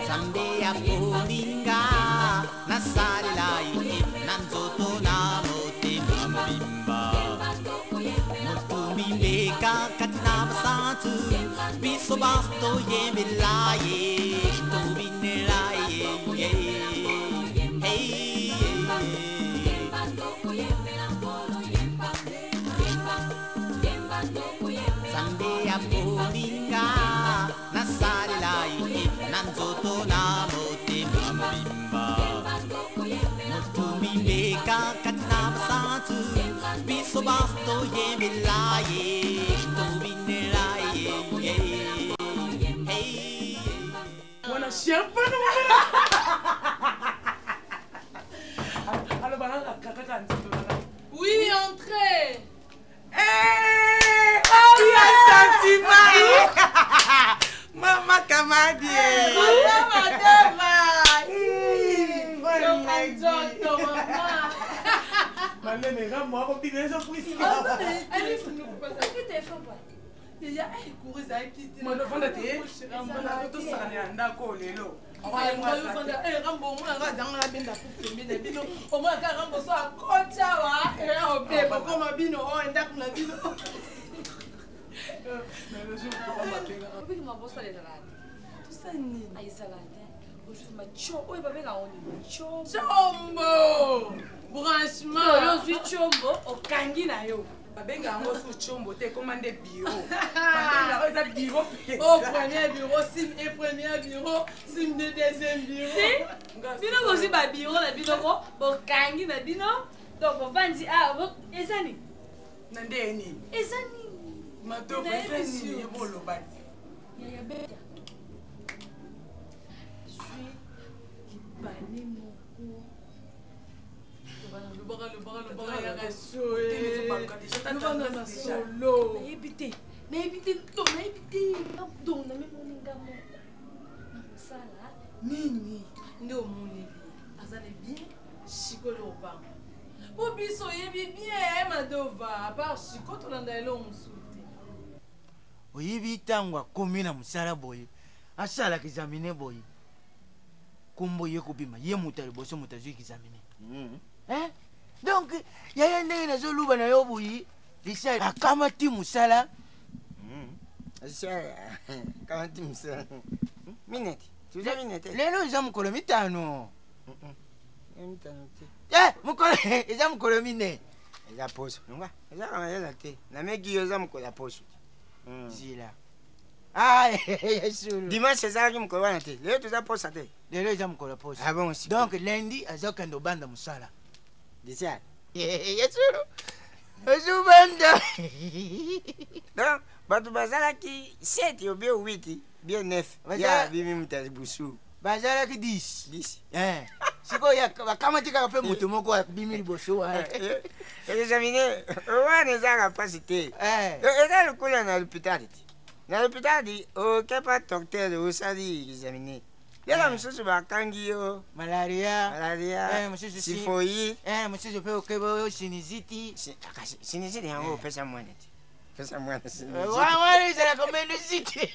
Zambe ya polinga nasali lai nanzoto na motema mobimba mutumbimeka katina basantu biso basto yemelaye tobinelaye hey Zambe ya polinga nasali lai nanzoto na motema mobimba mutumbimeka katina basantu biso basto yemelaye tobinelaye hey Wana chien pas alors voilà kaka Oui, entrez. Tu as senti Mama Kamadi. Malene, moi, on dit déjà plus. Allez, vous nous passez. Qu'est-ce que tu fais pas? Il y a un cours à qui te. Moi, le fond de thé. On tout ça, on est en d'accord, Lélo. Babenga ngo su chombo te commande bureau. Babenga eza bureau. Au premier bureau, sim et premier bureau, sim de deuxième bureau. Si, bino aussi ba bureau na bino ko, bo kangi na bino, donc bo vandi ah bo ezani. Nandeni. Ezani. Mato ezani yebolo bati. Ya beta. Je suis libane moko. Le bara ya gaso eh. Le solo. Na ebité to na ebité. Donc na memo ngamo. Sala nini ndo moni azale bien chikolo ba. Po biso yebi bien madova, à part chikoto na ndalo musuti. oyibi tango akomi na mosala boye asalaka examine boye kombo ye kobima ye moto ya liboso moto azwi examine donc yaya ndenge nazoluba na yo boye lisa akamati mosala Kamati msala. Minute. Tuza minute. lelo eza mokolo mitano Minute. mokolo eza mokolo mine Eza poso. Nunga. Eza kama yela te. Na meki yo za mkola poso. zila yesulu Dimanche eza ki mkola wana te. Leo tuza posa te. lelo eza mokolo poso Ah bon si. donc lundi azokende obanda mosala Disia. yesulu ozubanda Donc batu bazala ki 7 ou bien 8, bien 9. Ya bimi mutazi busu. bazalaki 10 10. sikoyo bakamati kaka mpe moto moko abimi liboso Examiner. Wana eza kapasi te. Eza lokula na l'hôpital te. Na l'hôpital di okepa docteur osali examiner. Yala msusu bakangi yo malaria mosusu sifoyi mosusu mpe okeba siniziti siniziti yango opesa mwana te. Pesa mwana siniziti. wana ezalaka meniziti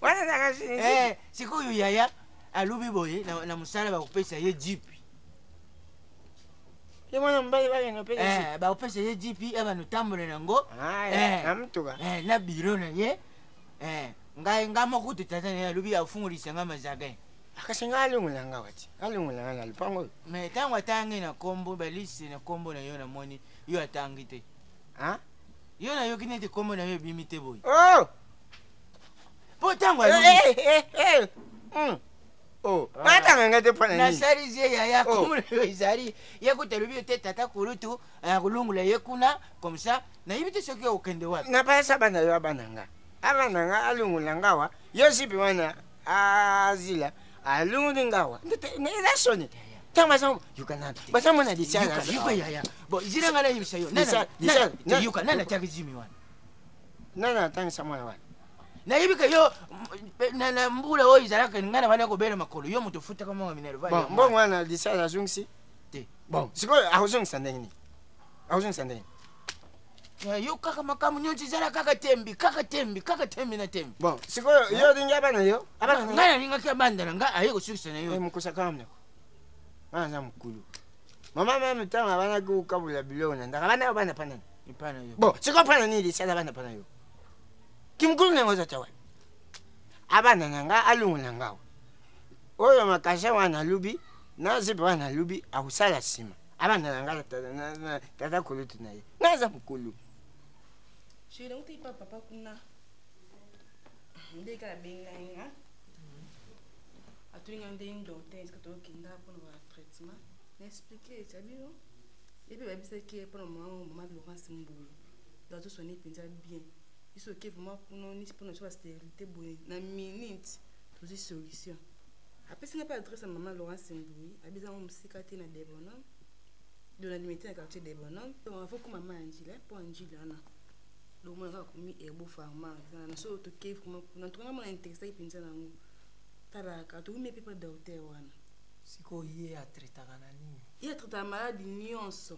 Wana ezalaka siniziti. sikoyo yaya alubi boye na mosala bakopesa ye jipi Ye mwana mobali bakende opesa jipi. bakopesa ye jipi abano tambola nango Na mutuka. na biro na ye nga moko totata na ye alubi afungolisa nga mazagin Kasi nga alungulanga wati. Alungulanga na lupango. me ntango atangi na kombo balisi na kombo na yo namoni yo atangi te yo nayoki neti kombo na yo ebimi te boye mpo ntango atanga te mpona nini nasalisi ye yaya kombo na yo ezali ye kuta lobi yo te tata kulutu akolungula ye kuna comme ça nayebi te soki okende wapi napesa bana yo abananga alungulanga awa yo sipi wana azila alunguli ngawa eza soni ntango basamona yuka yaya bo zila nga nayebisa yo yuka nani atiaki jimi wana nani atangisa mwana wana nayebika yo na mbula oyo ezalaka nga na bana kobela makolo yo moto ofutaka mwa minerva mbongo wana lisala azongisi te bon sikoyo akozongisa ndenge nini akozongisa ndenge Yo kaka makamu nyonchi zala kaka tembi na tembi. Bon, sikoyo yo dinga bana yo. Abana ngana ninga kia bandana nga ayo kushikisa na yo. Mukosa kamne. Bana mkulu. Mama mama tanga bana ku kabula bilona ndaka bana bana pana. Ipana yo. Bon, siko pana ni sala bana pana yo. Kimkulu nengoza tawa. Abana nanga alungula ngawo. Oyo makasha wana lubi na zipo wana lubi akusala sima. Abana nanga tata kulutu naye. Ngaza mkulu. Je ne sais pas papa kuna. Ndeka benga nga. Atuinga ndeni docteur est-ce que tu kinda pour le traitement? M'expliquer, tu as vu non? Et puis babisa qui pour le moment de Laurent Simboui. Dans tout son épinza bien. Il se que vraiment pour nous ni pour notre stérilité bonne. Na minute, tout ces solutions. Après si n'a pas adresse à maman Laurent Simboui, abisa on psychiatre na débonam. De la limiter dans quartier débonam. Donc il faut que maman Angela pour Angela na. Donc moi j'ai commis herbo pharma. Na so to que vraiment na tona mon intéressé ipinza nango. Tala ka to me pepa docteur wana. Siko ye a traiter na nini? Il traite la maladie nyonso.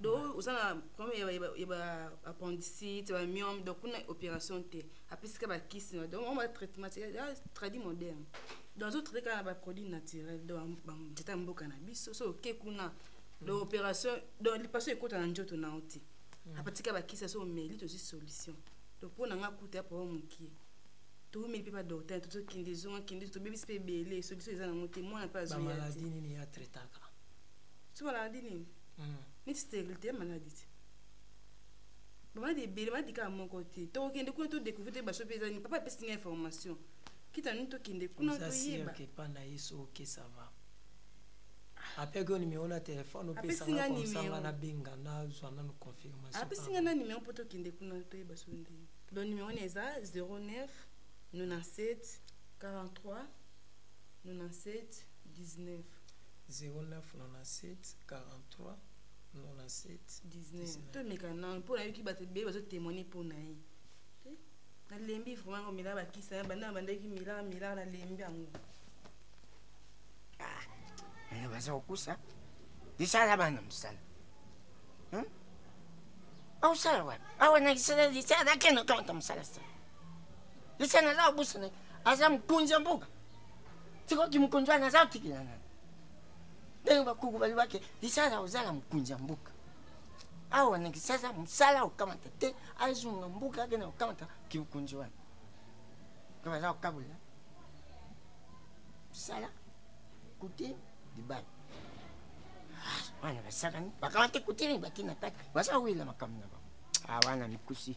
Donc osana comme il va appendicite, il va myome donc une opération té. Après c'est ba kiss donc on va traitement tradi moderne. Dans d'autres cas ba produit naturel donc j'étais mbo cannabis so OK kuna l'opération donc il passe écoute en njoto na oti. Après c'est ba kiss so mais il aussi solution. Donc pour nga kuta pour muki. Tout mais pas docteur tout qui des gens qui tout bébé c'est belé solution ils en ont témoin n'a pas zoé. Maladie ni ya traitaka. Tu maladie ni. Ni stérilité maladie. Maman des bébés m'a dit qu'à mon côté. Donc qui ne découvrir ba chopé ni papa pèse une information. Qui t'a nous to qui ne kuna to yeba. Que pas na yeso OK ça va. Après que numéro na téléphone au pèse na comme ça na benga na zwana no confirmation. Après singa na numéro poto qui ne kuna to yeba sonde. Le numéro est 09 97 43 97 19 09 97 43 97 19. Tout mes canaux pour la qui va te béber témoigner pour naï. Na lembi vraiment comme là ba qui ça banda banda qui mila na lembi ango. Ah. Baza okusa. Disala bana msala. Au sala wa. Awa na kisala disala keno kama msala sala. Disala za obusa na azam kunja mbuga. Siko kimkunjwa na za tikilana. Ndio bakugu bali bake disala uzala mkunja mbuga. Awa na kisasa msala ukamata te azunga mbuga gena ukamata kimkunjwa. Kama za ukabula. Msala kuti dibai. Wana basakani bakamate kutini batina taki. Basa wila makamna ba. Wana mikusi.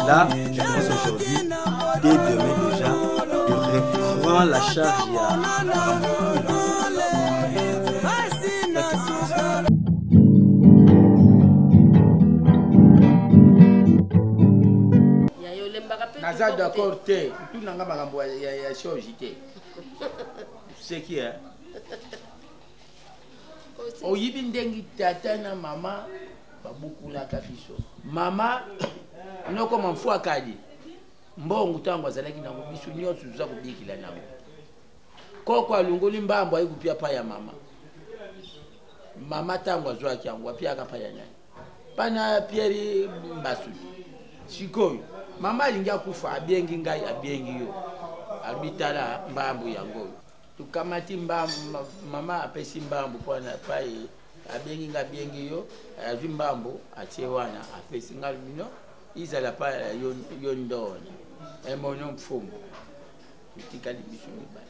Là, je pense aujourd'hui, dès demain déjà, je reprends la charge. Naza d'accord, tout n'a pas de charge. C'est qui est? Oyibi ndengi tata na mama babuku na kabiso. Mama noko mfu akadi mbongo tango azalaki na biso nyonso tuza kubikila nango koko alungoli mbambo ayikupia pa ya mama mama tangu azwa kyangu apia akapa ya nyanya pana Pierre Mbasu sikoyo mama alingia kufa abiengi ngai abiengi yo albitala mbambo yango tukamati mama apesi mbambo pona pai abiengi nga biengi yo azwi mbambo achewana apesi ngalumino izala pa yo ndona emono mfumo tikali bisuni ba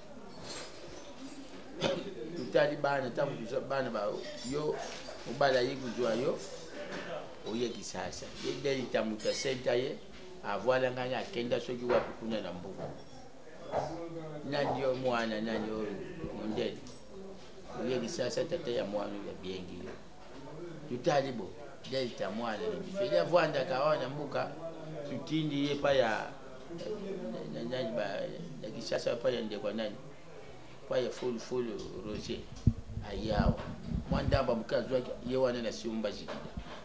tutali bana tabu bana ba yo ubala yikuzwa yo oye kisasa yedeli tamuta senta ye avala nganya kenda soki wapi kuna na mbuga nani yo mwana nani yo mondeli oye kisasa tata ya mwana ya biengi yo tutali bo delta mwana fele avwanda kaona mbuka tutindi ye pa ya nani ba ya kisasa pa ya ndekwa nani pa ya full roger ayawa mwandamba mukazwa ye wana na siumba zikida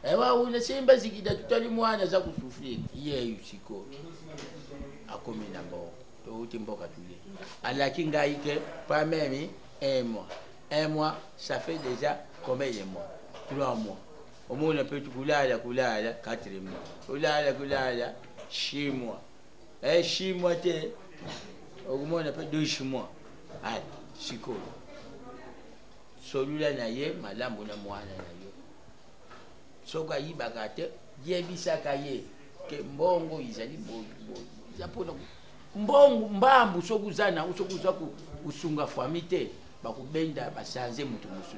ewa una simba zikida tutali mwana za kusufiri ye yusiko akomi na mbo to uti mboka tuli alaki ngaike pa memi un mois ça fait déjà combien de mois 3 mois au moins on peut kulala 4 mois kulala 6 mois 6 mois te au moins on peut 2 mois ai siko solula na ye malambo na mwana na yo soka yibaka te yebisaka ye ke mbongo izali bo yapona mbongo mbambu sokuzana usokuza usunga famite bakubenda basanze mutu mususu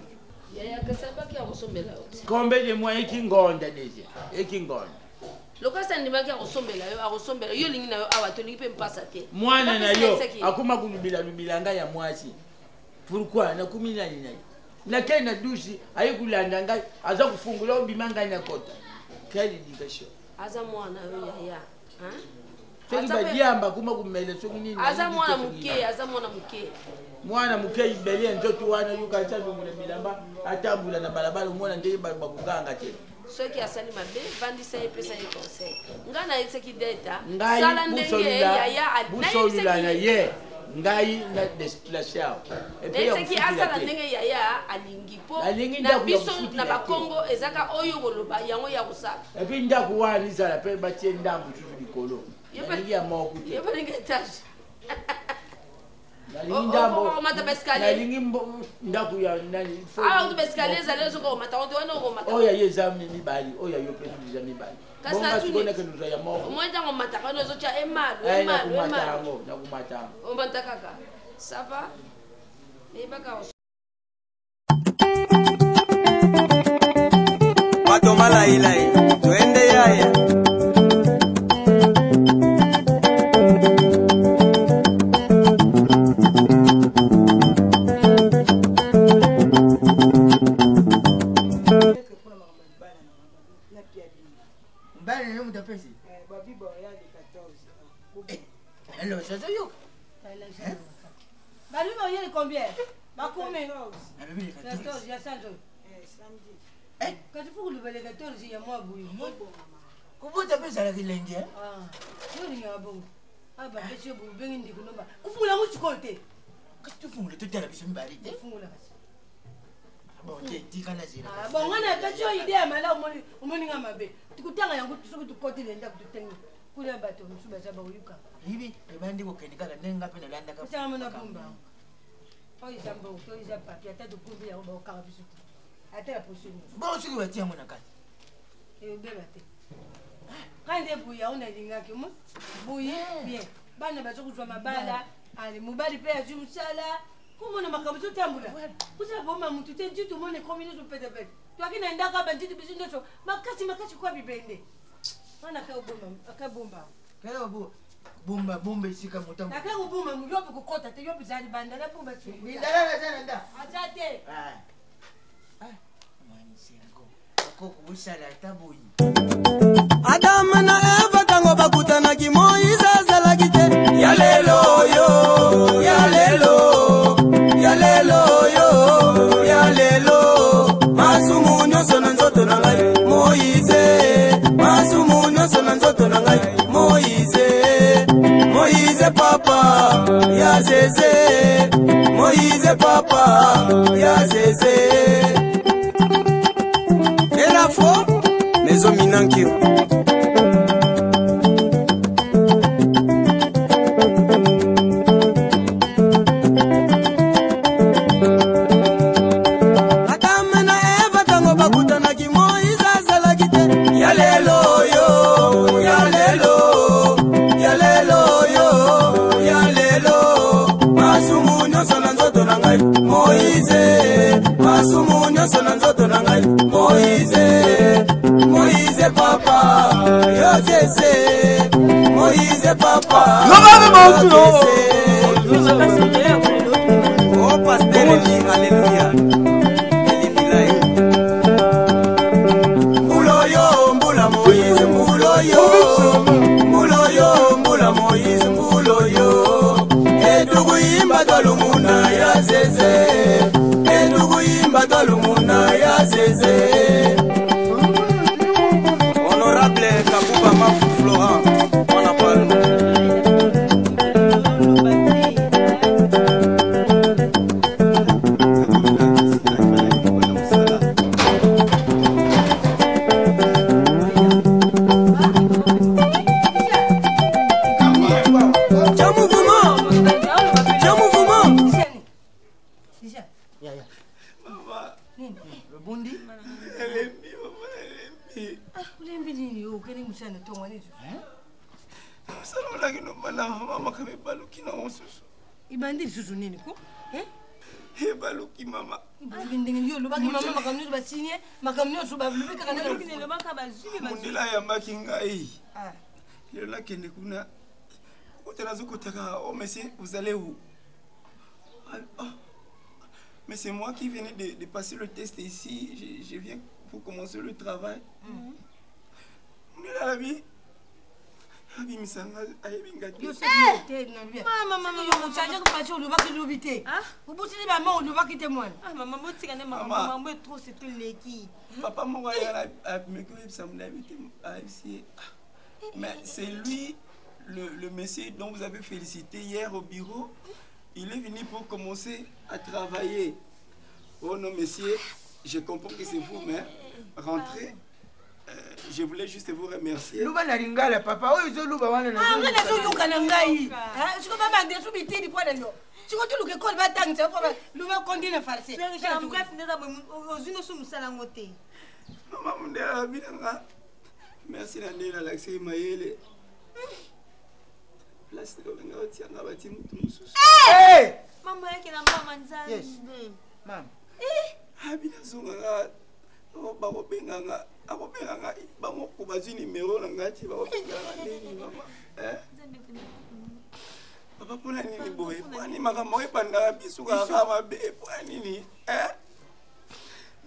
yaya kasabaki akosombela oti kombe de mois ekingonda deja ekingonda lokasa ndimaki akosombela yo lingi nayo awa tolingi pe mpasa te mwana na yo akuma kulubila nga ya mwasi pourquoi na kumina ni nani na kena dusi ayikulanda ngai aza kufungula obimanga na kota kali dikasho aza mwana yo yaya soki badiamba kuma kumele soki nini aza mwana muke mwana muke ibele nzoto wana yuka tshazungula bilamba atambula na balabala mwana ndeye bakuganga te soki asali mabe vandisa epesa ye conseil ngana yetseki data sala ndenge yaya busolulana ye ngai na desplaceur epeki asala ndenge yaya alingi po na biso na bakongo ezaka oyo koloba yango ya kosala epi ndaku wana izala pe batie ndambu susu likolo yalingi ya moko te yebalingi etage nalingi ndaku ya nani awa bescalier ezali ezoko komata ote wana okomata oyo ye eza mibali oyo yo pe eza mibali bonga sikona ke nuza ya moko omoi ntango mataka wana ezotya emalu nakumata yango omata kaka sava eyebaka matomalailai twende yaya Alors, ça se yoke. Bah lui, il y a combien? Bah combien? 14, il y a 100 euros. Quand il faut que le 14, il y a moins bouillie. Comment tu appelles ça la Kilengi? Ah, il y a bon. Ah bah, monsieur, vous venez de nous. Où vous la mouche côté? Qu'est-ce que tu fous le tout à la mission barite? Bon, tu dis qu'on a zéro. Ah bon, on a pas de idée, mais là, au moins, on a bé. Tu coûtes un peu sur le côté de l'endroit de tenir. Kula bato msuba zaba uyuka hivi ebandi kukenikala nenga pena landa ka kusama na kumba oyi zambo oyi za papi ata do kumbi ya ba okara bisu ata la position bon siki watia mona kati e beba te kande buya ona linga ke mo buye bien bana bazo kuzwa mabala ali mubali pe azu msala kumona makabuzo tambula kusa boma mtu te jitu mone komine zo pete pete to akina ndaka banditi bizindo so makasi kwa bibende Mana akabomba. Kaya bomba isika mutambo. Akabomba muyobu kukota te yobu zali banda na bomba tu. Ndalala sana nda. Azate. Mani sirako. Koko busala tabuyi. Adam na Eva tango bakutana ki Moize azalaki te. Ya lelo yo, ya lelo yo, ya lelo. Masumu nyonso na nzoto na ngai Moize. Masumu nyonso na nzoto na ngai Moize Papa papa ya Zézé, Moïse papa ya Zézé. Et la fois, les hommes inankiro. Moïse papa, yo Zézé, Moïse papa, oh pasteur, alléluia. Mouloyo, Moula Moïse, Mouloyo, Mouloyo, Moula Moïse, Mouloyo. Edouimba Dolumuna ya Zézé, Edouimba Dolumuna ya Zézé. Honorable Kabouba Mafou Florent, on a parlé. Ibandi susu nini ko? Baluki mama. Ibandi yo lobaki mama makamnyo basinye, makamnyo so bablubika kana lokine lobaka bazime bazime. Mundila ya makinga hii. Yo la kende kuna. Otelazo kotaka oh monsieur vous allez où? Mais c'est moi qui venais de passer le test ici, je viens pour commencer le travail. Mundila la vie. Abi misanga ayebinga te. Mama yo mutsaje ko pacho lobaki lobité. Ubutili ba ma lobaki te mwana. Maman botika ne maman mo trop c'était leki. Papa mo ya me ko yebisa muna bité ici. Mais c'est lui le monsieur dont vous avez félicité hier au bureau. Il est venu pour commencer à travailler. Oh non monsieur, je comprends que c'est vous mais rentrez. Je voulais juste vous remercier. Luba na lingala papa, oyo zo luba wana na. Ngana zo yuka na ngai. Siko baba ndeso bitidi kwa lelo. Siko tuluke ko ba tangisa ko ba luba kondina farse. Bref, ndeza ozino su musala ngote. Mama mundela bilanga. Merci na ndela l'accès mayele. Place de benga otianga bati mutu mususu. Mama yake na mama nzali. Yes. Mama. Abina zonga bakobenganga akobenganga bango bazwi numéro na ngati bakobenganga nini mama papa mpona nini boye pwani makambo ebandaka biso kaka mabe pwani nini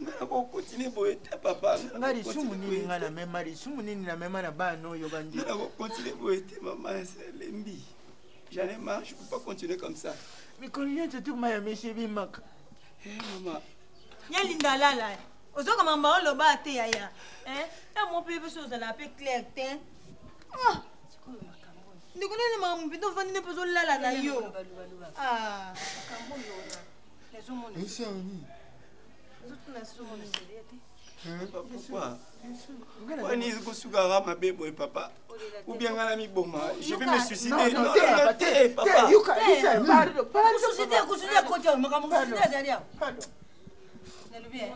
ngana kokontinue boye te papa nga lisumu nini nga na mema lisumu nini na mema na bana oyo bandi ngana kokontinue boye te mama lembi j'en ai marre je peux pas continuer comme ça mikolo nyonso tukuma ya meshe bimaka mama nyalinda lala ozoka mama oloba te yaya ya mo pe biso za la pe clair te ndikunene mama mbindo vandi ne pezo lala na yo kambo yona lezo mona esani zotuna somo ne seriete pourquoi wani kosuka mabe boye papa ou bien ngala mi boma je vais me suicider non papa yuka isa pardon société kusudia kote makambo kusudia zalia bien.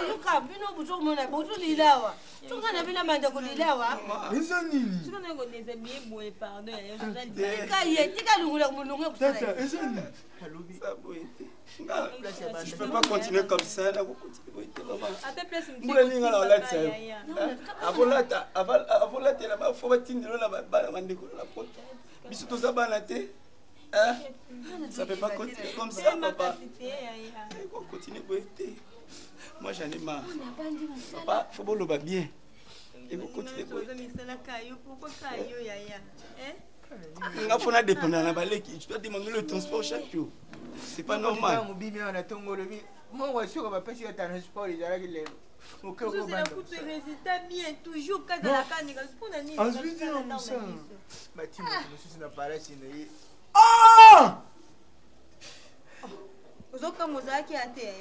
Yuka bino buzo mona buzo lilawa. Tunga na bina manda ko lilawa. Eso nini? Tuko na ngo neze bien boy pardon ya yo zali. Ka ye tika lungula mulunga kusala. Tata, eso nini? Halobi ça boy. Je peux pas continuer comme ça là, vous continuez maman. Après place me. Mula ninga la olata ça. Avolata la ba fo batindelo la ba mandeko la porte. Biso to zabana te. Ça peut pas continuer comme ça, papa. Continue pour être. Moi, j'en ai marre. Papa, il faut que le bien. Et vous continuez pour être. Pourquoi Kayo, yaya? nga fona dépendre na baleki, tu dois demander le transport chaque jour. C'est pas normal. Moi, je suis pas transport, C'est la coûte de résultat bien, toujours quand dans la canne, pour la nuit. Ensuite, on ça. Bah, tu me parlé, c'est Ah! Vous avez comme ça qui a été.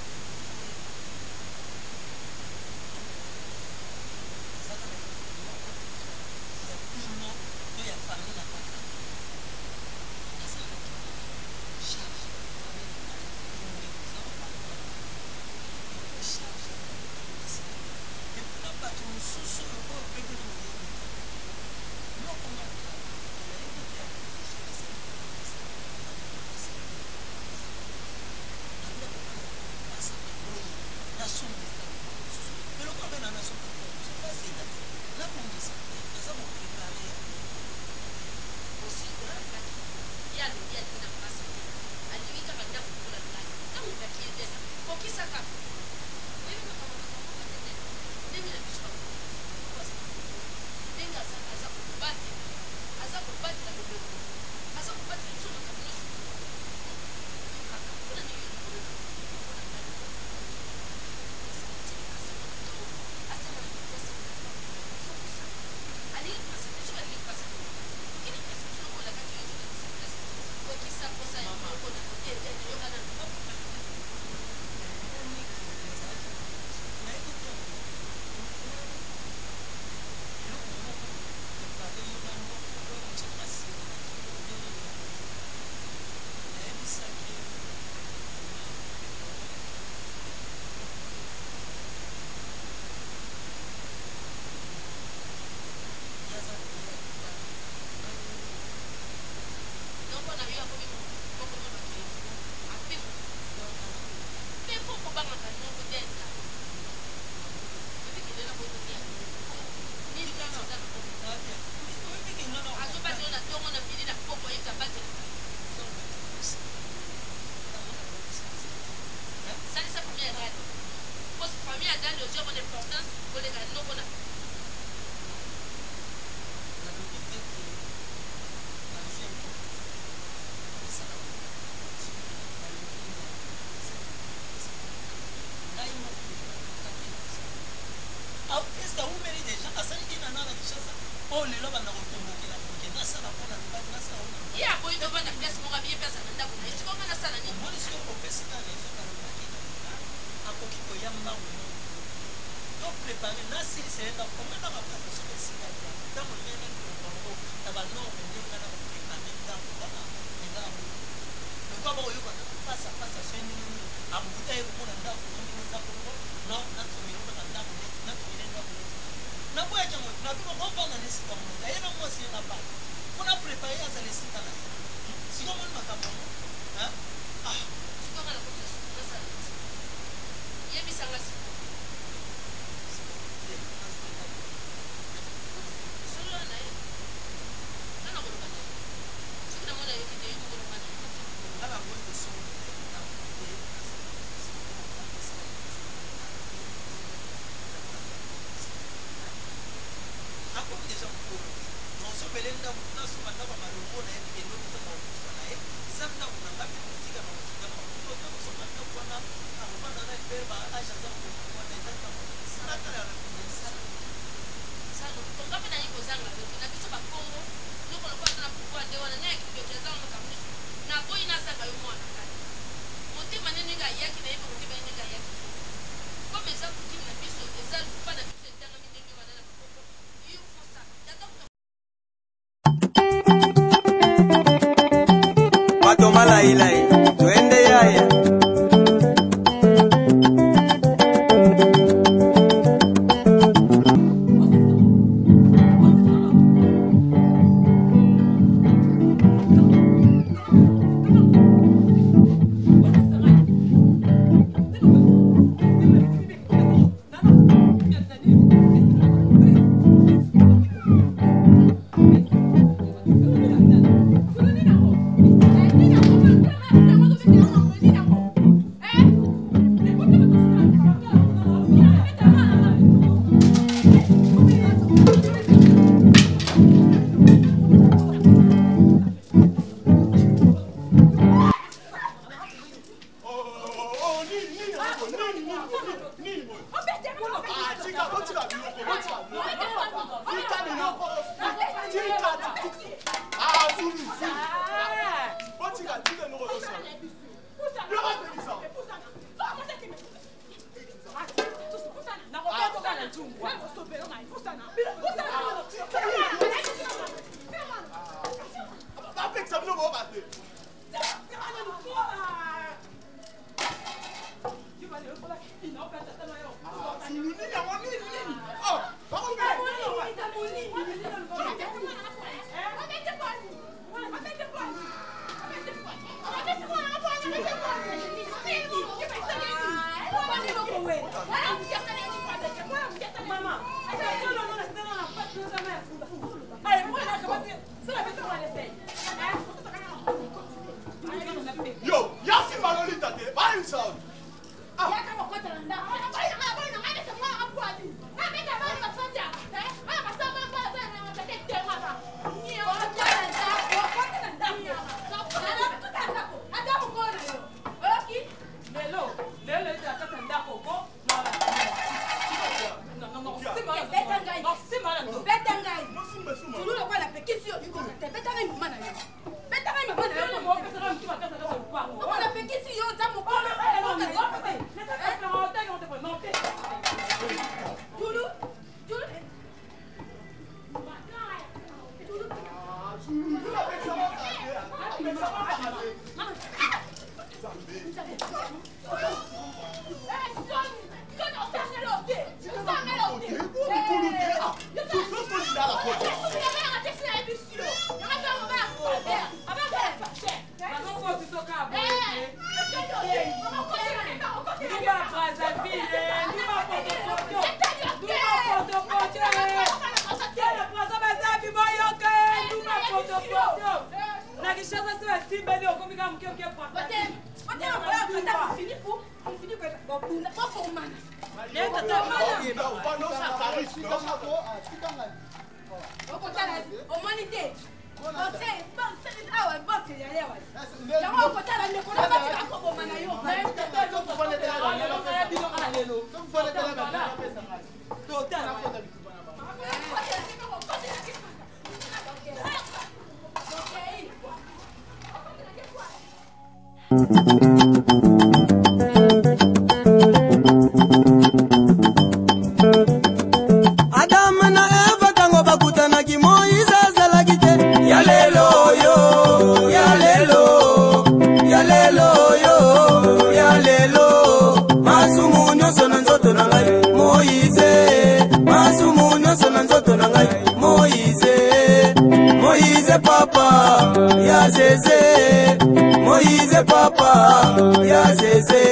Moïse papa, ya zézé.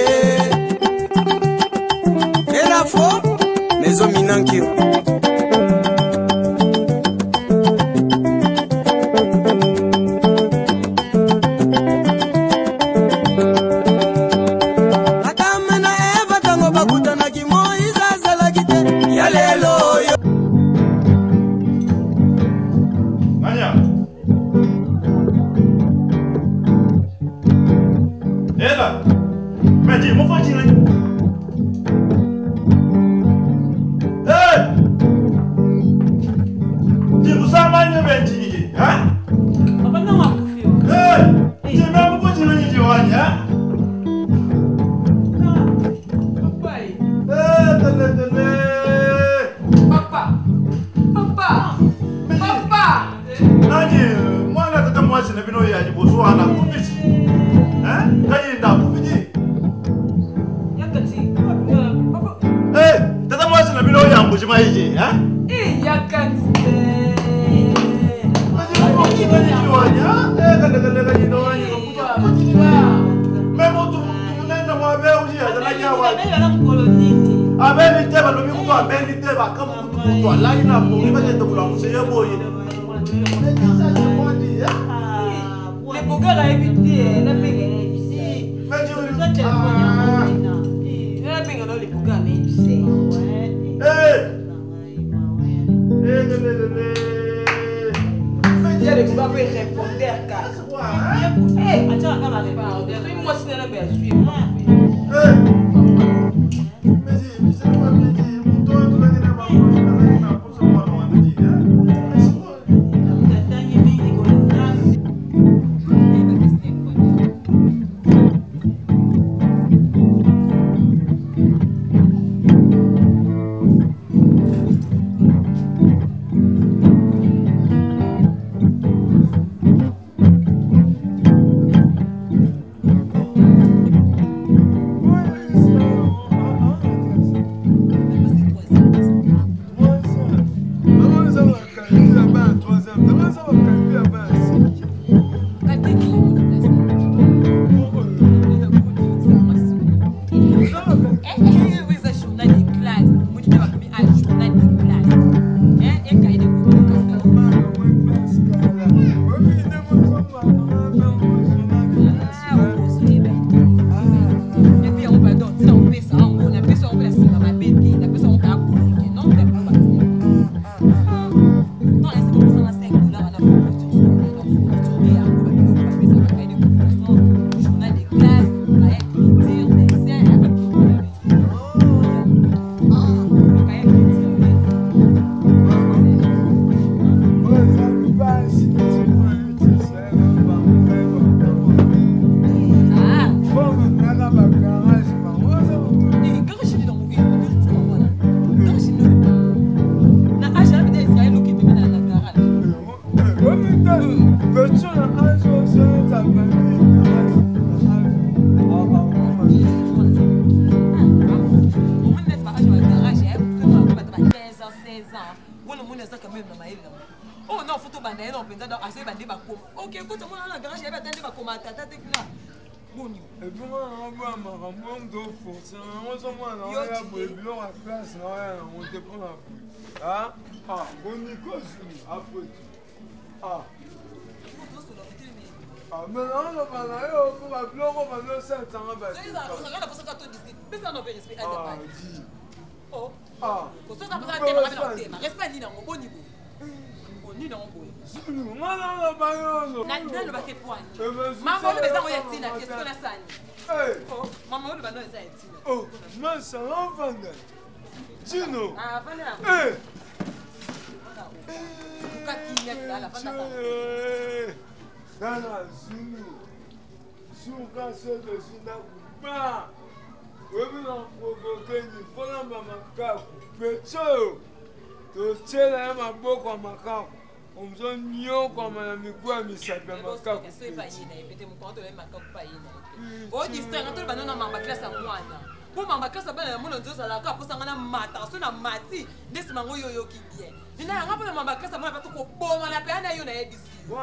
Et la fois, mes hommes inankio. Hey, Oui, c'est journal de classe. Moi, je vais commis un journal de classe. Un cahier de communication. Et puis, on va donc, on fait ça, on a fait ça, on fait ça, on a fait ça, on a fait ça, on a fait ça, non, on a pas non, c'est comme ça, on a $5, on a fait ça, on a fait ça, cahier de communication, journal de classe, cahier d'écriture, dessin, oh non, photo bandé, non, pendant assez bandé, ok, écoute, moi, dans la garage, il y avait attendu comme à tata, t'es là. Bon, et puis moi, on va m'en d'eau pour ça. On s'en va dans la classe, on te prend la pluie. Ah, bon, Nico, après. Ah, mais non, on va aller au bloc, on va le faire, ça va bien. C'est ça, on regarde pour ça quand on discute. Mais ça, on peut respecter. Ah, dis. Oh, pour ça, on va faire un thème. Respect, Nina, au bon niveau. Nina, on peut. Moi, non, on va aller. Le baquet point. Maman, le baisant, il y a Tina. Qu'est-ce qu'on a ça? Oh, maman, le banon, il y a Tina. Oh, mais ça va vendre. Tino. Ah, vendre. Pourquoi tu y es là, la fin de la Zulu. Sur casse de Zina. Bah, oui, non, provoquer une folle maman. Pécho. Tu sais, là, ma boque en macaque. On me dit mieux comme un ami quoi, mais ça fait ma caque. C'est pas yéné, peut-être mon compte de ma caque pas yéné. Oh, distrait, quand tu vas dans ma classe à moi. Pour ma classe à moi, on dit ça la cape, pour ça, on a matin, on a mati, des mango yo qui bien. Il n'a rien pour ma classe à moi, pas tout bon, on a payé à yon a ici. Yo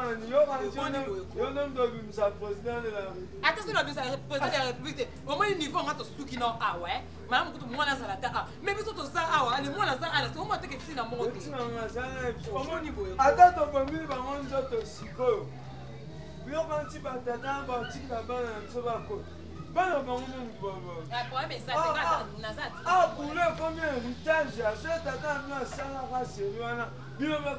n'aime pas de sa président de la République. Attention, la président de la République. Au moins, il niveau, on a tout ce qui n'a pas, ouais. Madame, tout le monde a ça la terre. Mais puis tout ça, ah, les mois là, ça, c'est au moins que tu n'as pas monté. Au moins, niveau. Attends, ton famille va manger ton psycho. Puis on va dire, bah, t'as un bâti là-bas, ça va quoi. Ah, pour le premier héritage, j'ai acheté un salaire sérieux. Bien, on va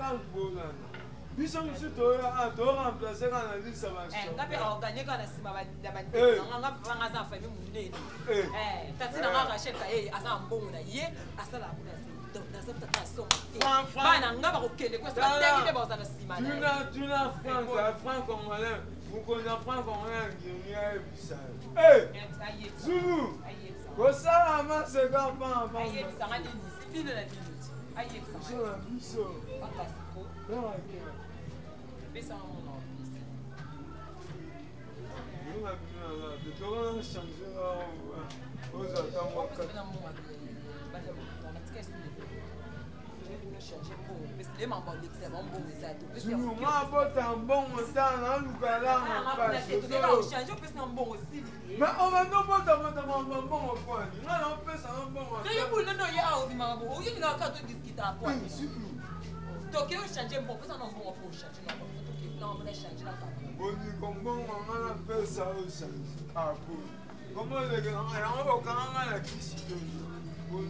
ils sont tous à remplacer quand on a dit ça va changer. On va organiser quand on a dit ça va changer. On va faire un famille mounée. Tati n'a pas racheté à ça un bon naïe, à ça la place. Donc, dans cette façon, on va recueillir quoi ça va terminer dans la semaine. Tu n'as franc congolais. Vous connaissez franc congolais qui est ça. Zulu. Quoi ça la masse c'est quand pas. Aïe, ça m'a dit c'est fini la minute. Aïe, ça. C'est la mission. Non, mais ça on a ici. Nous on a de comment changer là aux attentes moi quand changer pour parce que les membres d'extrême bon ça tout parce que moi botte un bon temps là nous là on passe changer parce que un bon aussi mais on va non botte un bon point non on fait ça un bon c'est pour non il y a au mambo il y a quand tu discuter à quoi donc il changer bon parce que non bon pour changer non on va changer là bon du comment on a fait ça aussi ah bon comment les gars on va quand on a la question bon